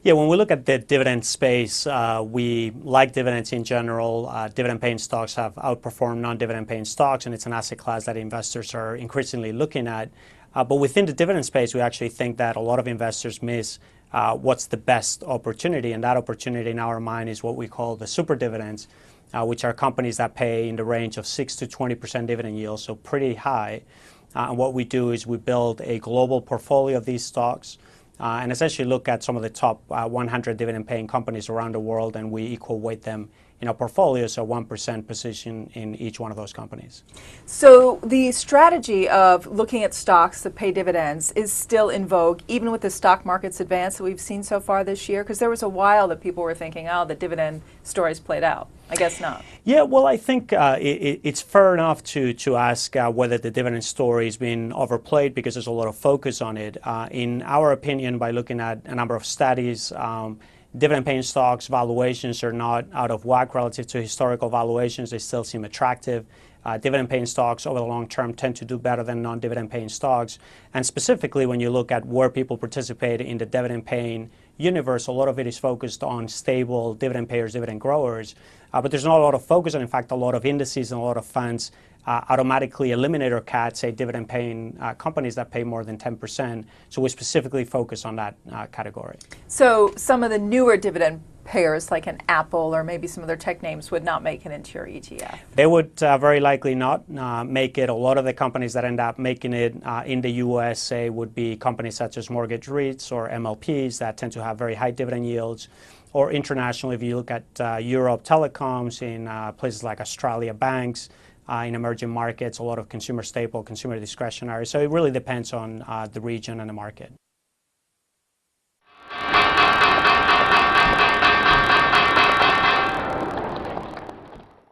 Yeah, when we look at the dividend space, we like dividends in general. Dividend-paying stocks have outperformed non-dividend-paying stocks, and it's an asset class that investors are increasingly looking at. But within the dividend space, we actually think that a lot of investors miss what's the best opportunity, and that opportunity in our mind is what we call the super dividends, which are companies that pay in the range of 6 to 20% dividend yield, so pretty high. And what we do is we build a global portfolio of these stocks and essentially look at some of the top 100 dividend-paying companies around the world, and we equal weight them in our portfolio, so 1% position in each one of those companies. So the strategy of looking at stocks that pay dividends is still in vogue, even with the stock market's advance that we've seen so far this year? Because there was a while that people were thinking, oh, the dividend story's played out. I guess not. Yeah, well, I think it's fair enough to ask whether the dividend story has been overplayed because there's a lot of focus on it. In our opinion, by looking at a number of studies, dividend-paying stocks valuations are not out of whack relative to historical valuations. They still seem attractive. Dividend-paying stocks over the long term tend to do better than non-dividend-paying stocks. And specifically, when you look at where people participate in the dividend-paying universe, a lot of it is focused on stable dividend payers, dividend growers. But there's not a lot of focus, and in fact, a lot of indices and a lot of funds automatically eliminate or cut, say, dividend-paying companies that pay more than 10%. So we specifically focus on that category. So some of the newer dividend payers, like an Apple or maybe some other tech names, would not make it into your ETF? They would very likely not make it. A lot of the companies that end up making it in the U.S., say, would be companies such as mortgage REITs or MLPs that tend to have very high dividend yields. Or internationally, if you look at Europe, telecoms, in places like Australia, banks, in emerging markets, a lot of consumer staple, consumer discretionary. So it really depends on the region and the market.